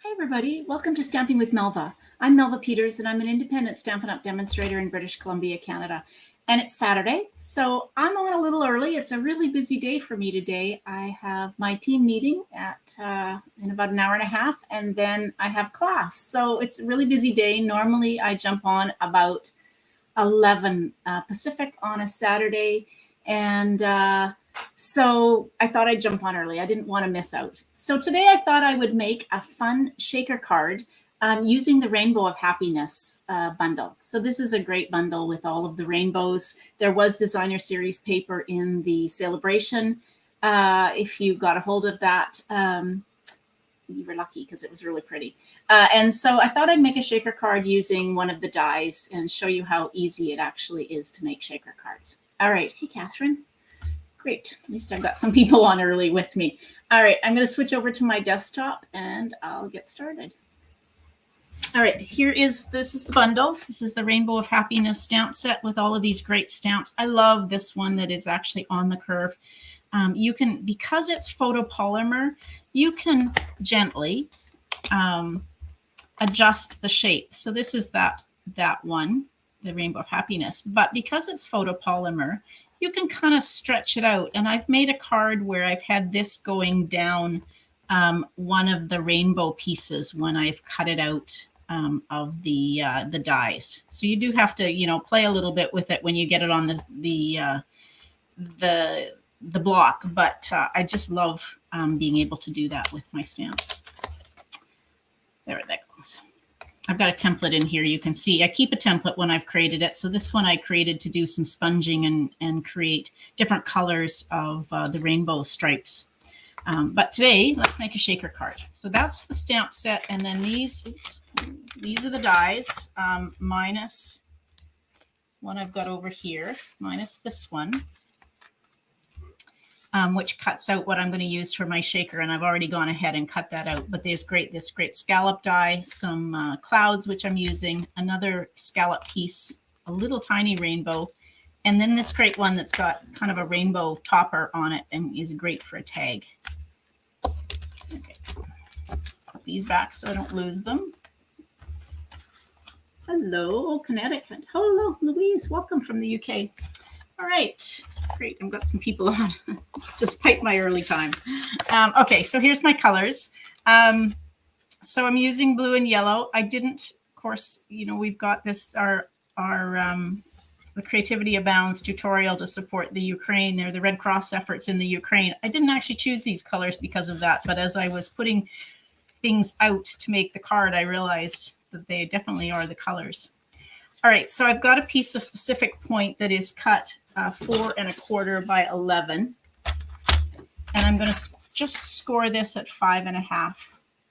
Hi everybody, welcome to Stamping with Melva. I'm Melva Peters and I'm an independent Stampin' Up! Demonstrator in British Columbia, Canada. And it's Saturday, so I'm on a little early. It's a really busy day for me today. I have my team meeting in about an hour and a half, and then I have class. So it's a really busy day. Normally I jump on about 11 Pacific on a Saturday, and so I thought I'd jump on early. I didn't want to miss out. So today I thought I would make a fun shaker card using the Rainbow of Happiness bundle. So this is a great bundle with all of the rainbows. There was designer series paper in the celebration. If you got a hold of that, you were lucky because it was really pretty. And so I thought I'd make a shaker card using one of the dies and show you how easy it actually is to make shaker cards. All right. Hey, Catherine. Great. At least I've got some people on early with me. All right. I'm going to switch over to my desktop and I'll get started. All right. This is the bundle. This is the Rainbow of Happiness stamp set with all of these great stamps. I love this one that is actually on the curve. You can, because it's photopolymer, you can gently adjust the shape. So this is that one, the Rainbow of Happiness. But because it's photopolymer, you can kind of stretch it out. And I've made a card where I've had this going down one of the rainbow pieces when I've cut it out of the dies. So you do have to, play a little bit with it when you get it on the block. But I just love being able to do that with my stamps. There that goes. I've got a template in here. You can see I keep a template when I've created it. So this one I created to do some sponging and create different colors of the rainbow stripes. But today, let's make a shaker card. So that's the stamp set. And then these are the dies, minus one I've got over here, minus this one, which cuts out what I'm going to use for my shaker. And I've already gone ahead and cut that out. But there's this great scallop die, some clouds, which I'm using, another scallop piece, a little tiny rainbow, and then this great one that's got kind of a rainbow topper on it and is great for a tag. Okay, let's put these back so I don't lose them. Hello, Connecticut. Hello, Louise. Welcome from the UK. All right, great. I've got some people on despite my early time. Okay, so here's my colors. So I'm using blue and yellow. I didn't, of course, we've got this, our the Creativity Abounds tutorial to support the Ukraine or the Red Cross efforts in the Ukraine. I didn't actually choose these colors because of that, but as I was putting things out to make the card, I realized that they definitely are the colors. All right, so I've got a piece of Pacific Point that is cut 4 1/4 by 11. And I'm going to just score this at 5 1/2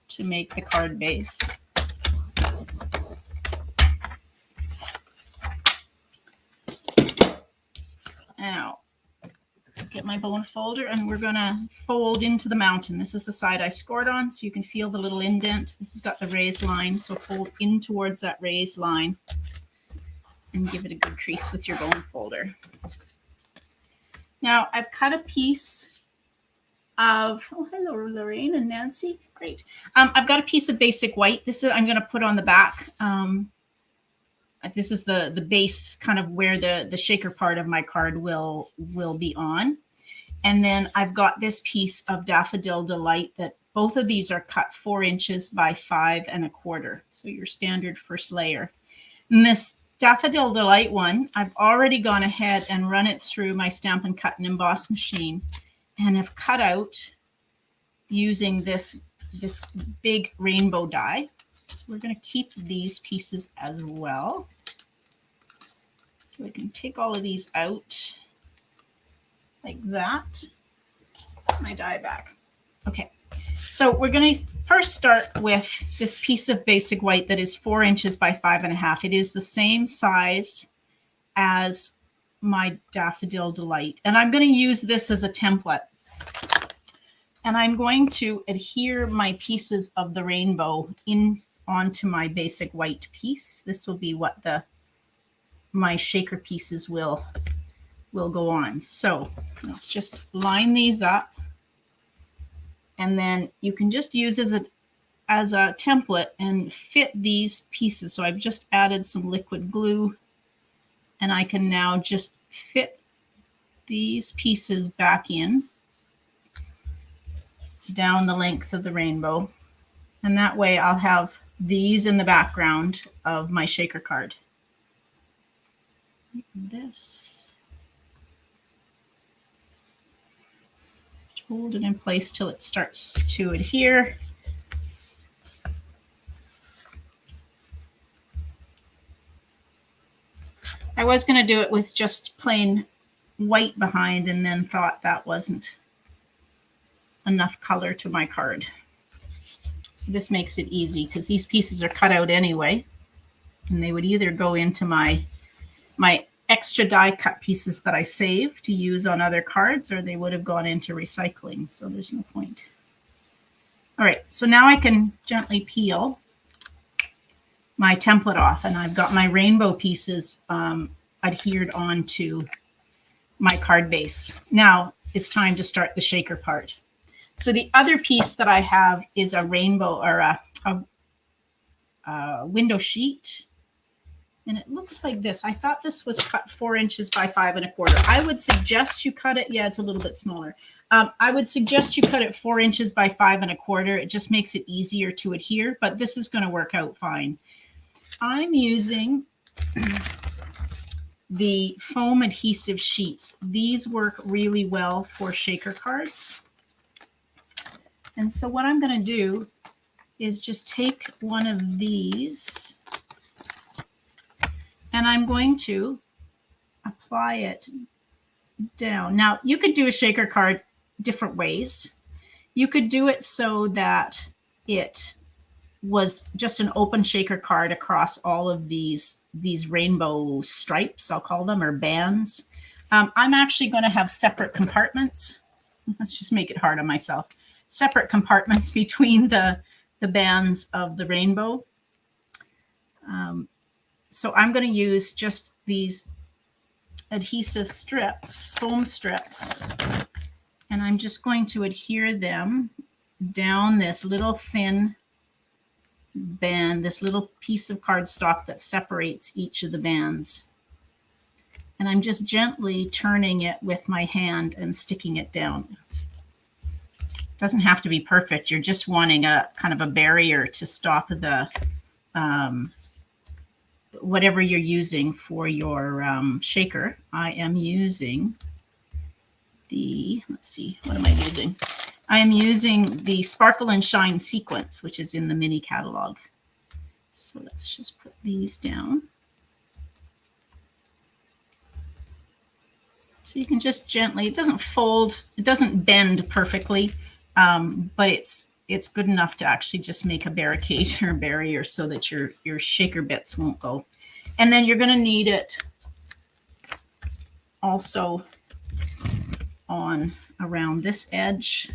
to make the card base. Now, get my bone folder and we're going to fold into the mountain. This is the side I scored on, so you can feel the little indent. This has got the raised line, so fold in towards that raised line and give it a good crease with your bone folder. Now I've cut a piece of, oh, hello, Lorraine and Nancy. Great. I've got a piece of basic white. This is, I'm going to put on the back. This is the base, kind of where the shaker part of my card will be on. And then I've got this piece of Daffodil Delight that both of these are cut 4 inches by 5 1/4. So your standard first layer. And this Daffodil Delight one, I've already gone ahead and run it through my Stampin' Cut and Emboss machine and have cut out using this big rainbow die. So we're going to keep these pieces as well. So I can take all of these out like that. Put my die back. Okay. So we're going to first start with this piece of basic white that is 4 inches by 5 1/2. It is the same size as my Daffodil Delight. And I'm going to use this as a template. And I'm going to adhere my pieces of the rainbow onto my basic white piece. This will be what my shaker pieces will go on. So let's just line these up. And then you can just use as as a template and fit these pieces. So I've just added some liquid glue, and I can now just fit these pieces back in down the length of the rainbow. And that way I'll have these in the background of my shaker card. Like this. Hold it in place till it starts to adhere. I was going to do it with just plain white behind and then thought that wasn't enough color to my card. So this makes it easy because these pieces are cut out anyway, and they would either go into my extra die cut pieces that I saved to use on other cards, or they would have gone into recycling. So there's no point. All right, so now I can gently peel my template off, and I've got my rainbow pieces adhered onto my card base. Now it's time to start the shaker part. So the other piece that I have is a rainbow or a window sheet. And it looks like this. I thought this was cut 4 inches by 5 1/4. I would suggest you cut it. Yeah, it's a little bit smaller. I would suggest you cut it 4 inches by 5 1/4. It just makes it easier to adhere, but this is going to work out fine. I'm using the foam adhesive sheets. These work really well for shaker cards. And so what I'm going to do is just take one of these and I'm going to apply it down. Now, you could do a shaker card different ways. You could do it so that it was just an open shaker card across all of these rainbow stripes, I'll call them, or bands. I'm actually going to have separate compartments. Let's just make it hard on myself. Separate compartments between the bands of the rainbow. So I'm going to use just these adhesive strips, foam strips, and I'm just going to adhere them down this little thin band, this little piece of cardstock that separates each of the bands. And I'm just gently turning it with my hand and sticking it down. It doesn't have to be perfect. You're just wanting a kind of a barrier to stop the whatever you're using for your shaker. I am using the, let's see, what am I using? I am using the Sparkle and Shine sequence, which is in the mini catalog. So let's just put these down. So you can just gently, it doesn't fold, it doesn't bend perfectly, but it's good enough to actually just make a barricade or barrier so that your shaker bits won't go. And then you're going to need it also on around this edge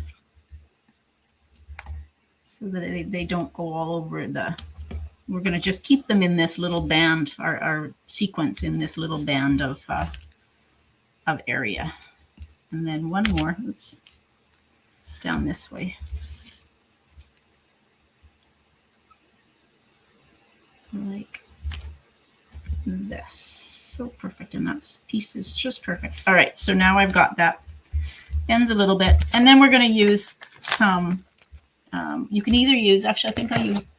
so that they don't go all over the, we're going to just keep them in this little band, our sequence in this little band of area. And then one more, oops, down this way. Like this. So perfect. And that piece is just perfect. All right. So now I've got that. Ends a little bit. And then we're going to use some, you can either use, actually, I think I used,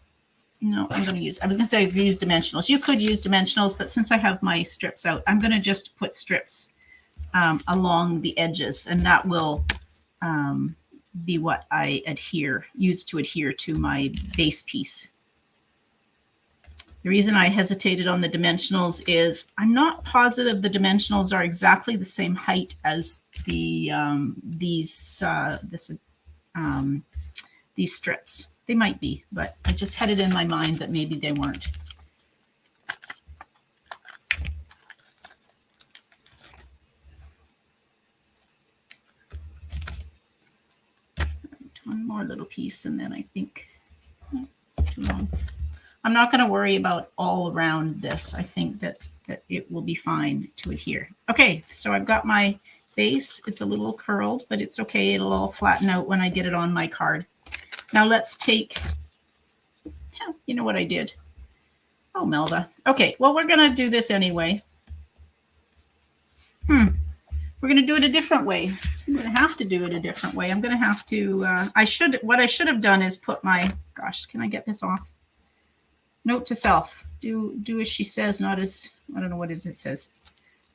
no, I'm going to use, I was going to say use dimensionals. You could use dimensionals, but since I have my strips out, I'm going to just put strips along the edges, and that will be what I use to adhere to my base piece. The reason I hesitated on the dimensionals is I'm not positive the dimensionals are exactly the same height as the these strips. They might be, but I just had it in my mind that maybe they weren't. One more little piece, and then I think too long. I'm not going to worry about all around this. I think that it will be fine to adhere. Okay, so I've got my base. It's a little curled, but it's okay. It'll all flatten out when I get it on my card. Now let's take Yeah, you know what I did? Oh, Melba. Okay, well, we're going to do this anyway. We're going to do it a different way. I'm going to have to do it a different way. I'm going to have to, what I should have done is put my, gosh, can I get this off? Note to self, do as she says, not as, I don't know what it says.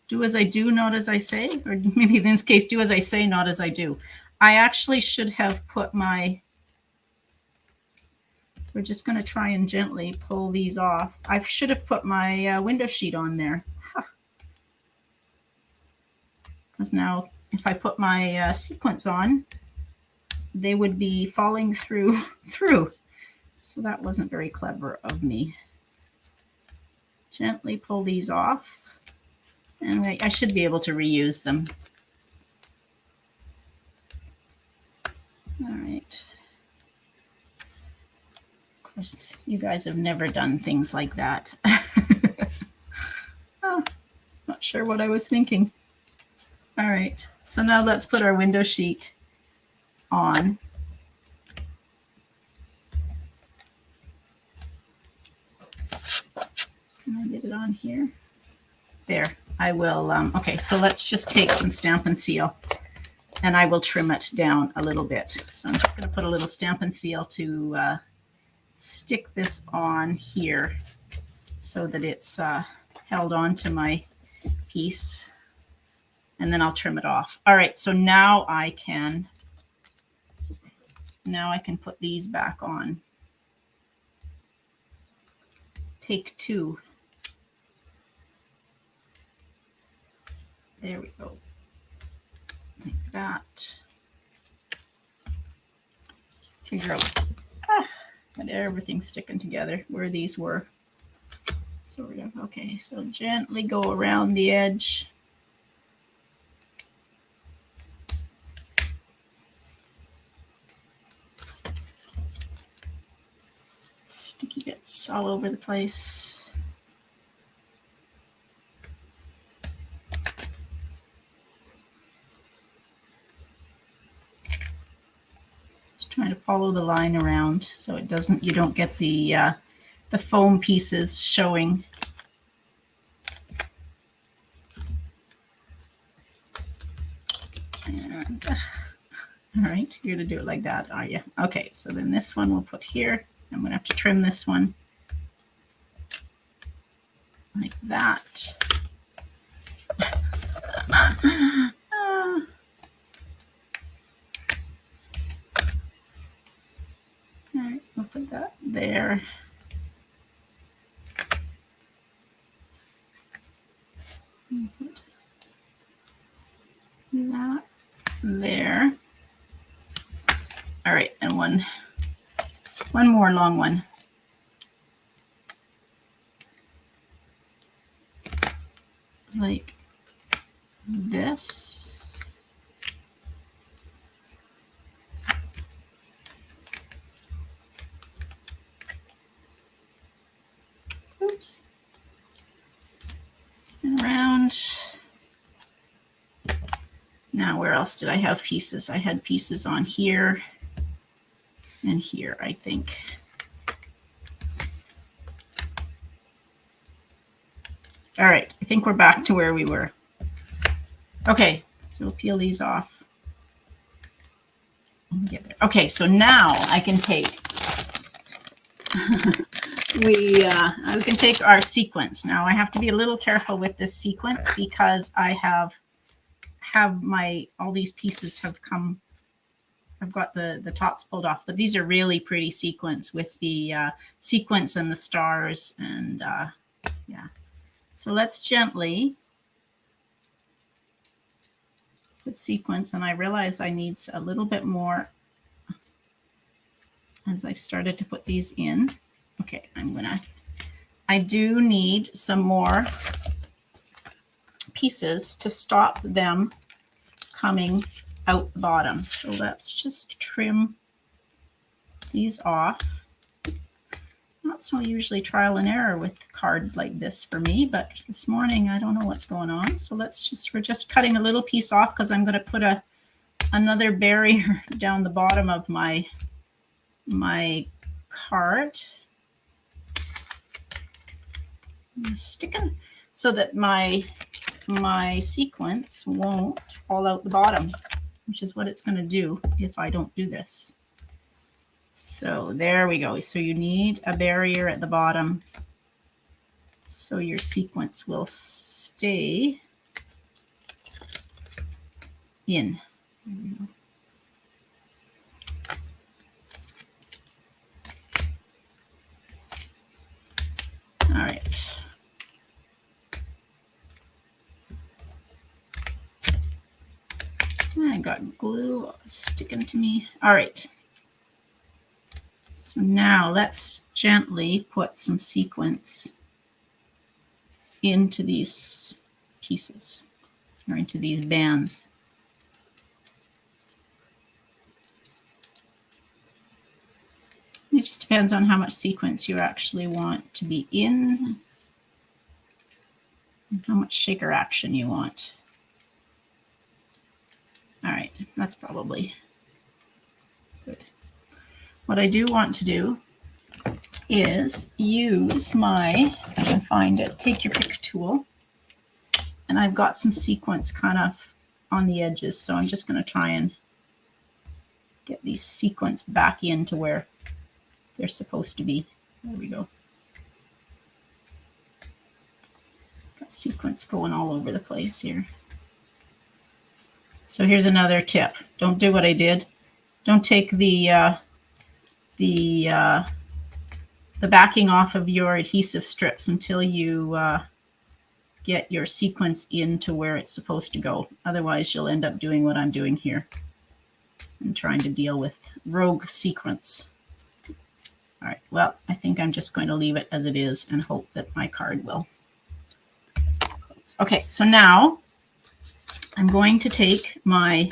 Do as I do, not as I say, or maybe in this case, do as I say, not as I do. I actually should have put my, we're just going to try and gently pull these off. I should have put my window sheet on there. Because now if I put my sequence on, they would be falling through. So that wasn't very clever of me. Gently pull these off. And I should be able to reuse them. All right. Of course, you guys have never done things like that. Oh, not sure what I was thinking. All right, so now let's put our window sheet on. Can I get it on here? There, I will. Okay, so let's just take some Stampin' Seal and I will trim it down a little bit. So I'm just going to put a little Stampin' Seal to stick this on here so that it's held on to my piece. And then I'll trim it off. All right, so now I can put these back on. Take two. There we go. Like that. Figure out that everything's sticking together where these were. Sort of. Okay, so gently go around the edge. Sticky bits all over the place. Just trying to follow the line around so it doesn't, you don't get the foam pieces showing. And, all right, you're gonna do it like that, are you? Okay, so then this one we'll put here. I'm gonna have to trim this one like that. All right, we'll put that there. Put that there. All right, and one more long one. Like this. Oops. And around. Now, where else did I have pieces? I had pieces on here and here, I think. All right, I think we're back to where we were. Okay, so we'll peel these off. Get there. Okay, so now I can take we can take our sequence. Now I have to be a little careful with this sequence because I have my, all these pieces have come, I've got the tops pulled off, but these are really pretty sequins with the sequence and the stars and yeah. So let's gently put sequence, and I realize I need a little bit more as I've started to put these in. Okay, I do need some more pieces to stop them coming out the bottom. So let's just trim these off. Not so usually trial and error with a card like this for me, but this morning I don't know what's going on. So we're just cutting a little piece off because I'm going to put another barrier down the bottom of my card. sticking so that my sequence won't fall out the bottom, which is what it's going to do if I don't do this. So there we go. So you need a barrier at the bottom so your sequence will stay in. All right. I got glue sticking to me. All right. So now let's gently put some sequence into these pieces or into these bands. It just depends on how much sequence you actually want to be in and how much shaker action you want. All right, that's probably good. What I do want to do is use my, if I can find it, take your pick tool. And I've got some sequence kind of on the edges, so I'm just going to try and get these sequence back into where they're supposed to be. There we go. Got sequence going all over the place here. So here's another tip. Don't do what I did. Don't take the backing off of your adhesive strips until you get your sequence into where it's supposed to go. Otherwise, you'll end up doing what I'm doing here and trying to deal with rogue sequence. All right, well, I think I'm just going to leave it as it is and hope that my card will close. Okay, so now I'm going to take my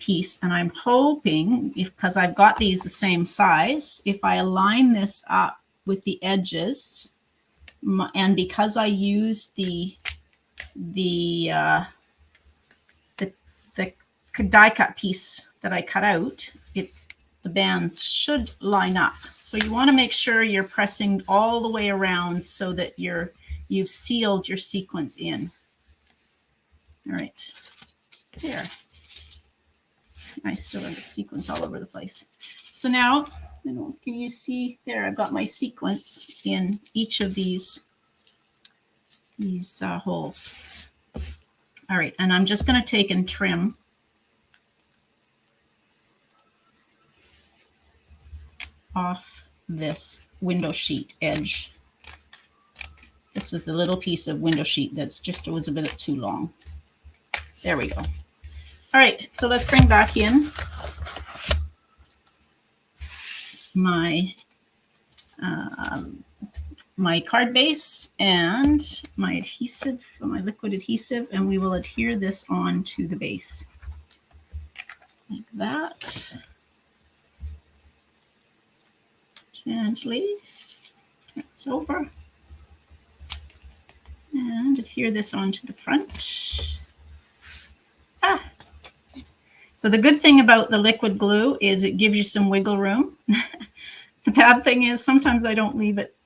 piece, and I'm hoping, because I've got these the same size, if I align this up with the edges, and because I use the die cut piece that I cut out, the bands should line up. So you want to make sure you're pressing all the way around so that you've sealed your sequence in. All right, there. I still have the sequence all over the place. So now, can you see there? I've got my sequence in each of these holes. All right, and I'm just going to take and trim off this window sheet edge. This was the little piece of window sheet that's just was a bit too long. There we go. All right, so let's bring back in my my card base and my adhesive, my liquid adhesive, and we will adhere this onto the base like that. Gently turn this over and adhere this onto the front. So the good thing about the liquid glue is it gives you some wiggle room. The bad thing is sometimes I don't leave it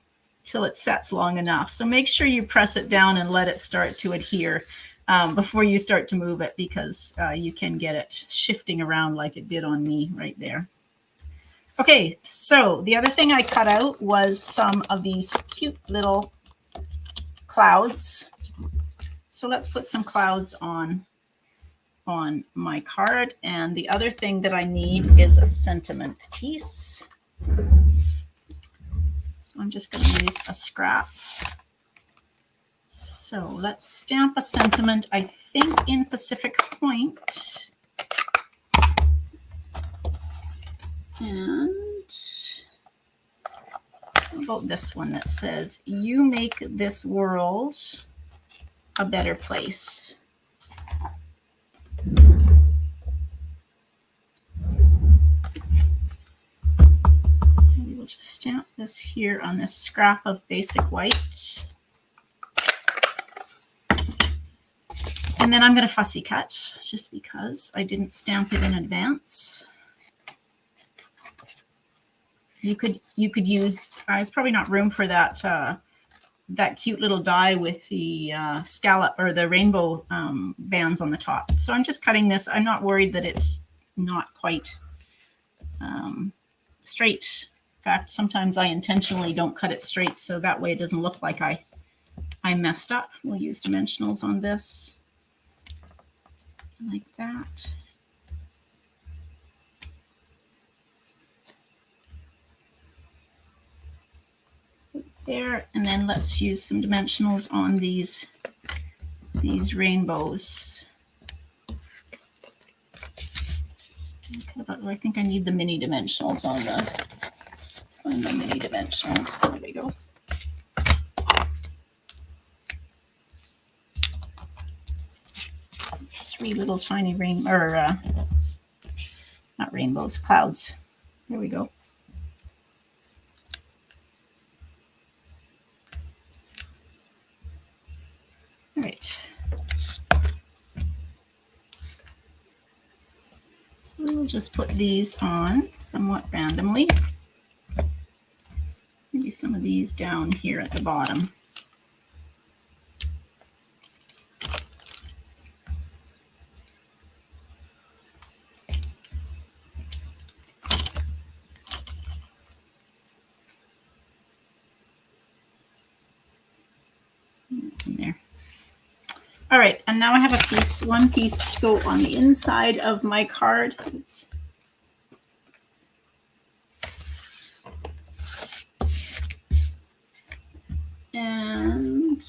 till it sets long enough. So make sure you press it down and let it start to adhere before you start to move it, because you can get it shifting around like it did on me right there. Okay, so the other thing I cut out was some of these cute little clouds. So let's put some clouds on my card. And the other thing that I need is a sentiment piece. So I'm just going to use a scrap. So let's stamp a sentiment, I think in Pacific Point. And how about this one that says, "You make this world a better place." So we will just stamp this here on this scrap of basic white. And then I'm going to fussy cut just because I didn't stamp it in advance. You could use, it's probably not room for that that cute little die with the scallop or the rainbow bands on the top. So I'm just cutting this. I'm not worried that it's not quite straight. In fact, sometimes I intentionally don't cut it straight so that way it doesn't look like I messed up. We'll use dimensionals on this like that. There, and then let's use some dimensionals on these rainbows. I think I need the mini dimensionals on the. Let's find my mini dimensionals. There we go. Three little tiny not rainbows, clouds. There we go. All right. So we'll just put these on somewhat randomly. Maybe some of these down here at the bottom. In there. All right, and now I have one piece to go on the inside of my card. Oops. And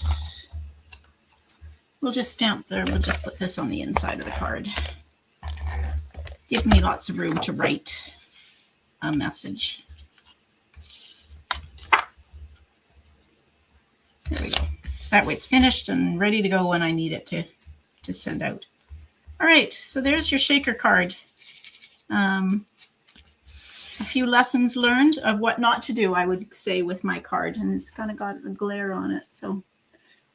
we'll just stamp there. We'll just put this on the inside of the card. Give me lots of room to write a message. There we go. That way it's finished and ready to go when I need it to send out. All right, so there's your shaker card. A few lessons learned of what not to do, I would say, with my card, and it's kind of got a glare on it. So,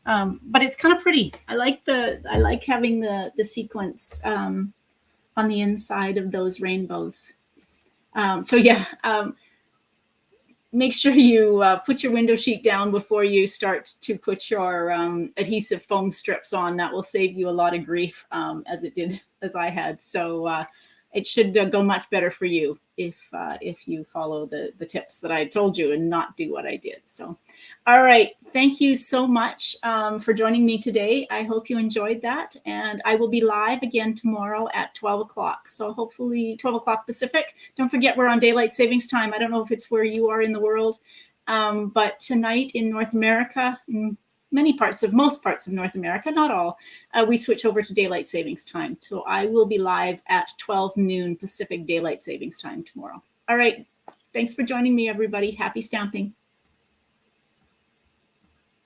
but it's kind of pretty. I like having the sequence on the inside of those rainbows. So yeah. Make sure you put your window sheet down before you start to put your adhesive foam strips on. That will save you a lot of grief, as I had. So it should go much better for you if you follow the tips that I told you and not do what I did. So, all right. Thank you so much for joining me today. I hope you enjoyed that. And I will be live again tomorrow at 12 o'clock. So hopefully 12 o'clock Pacific. Don't forget we're on daylight savings time. I don't know if it's where you are in the world, but tonight in North America, in most parts of North America, not all, we switch over to daylight savings time. So I will be live at 12 noon Pacific daylight savings time tomorrow. All right. Thanks for joining me, everybody. Happy stamping.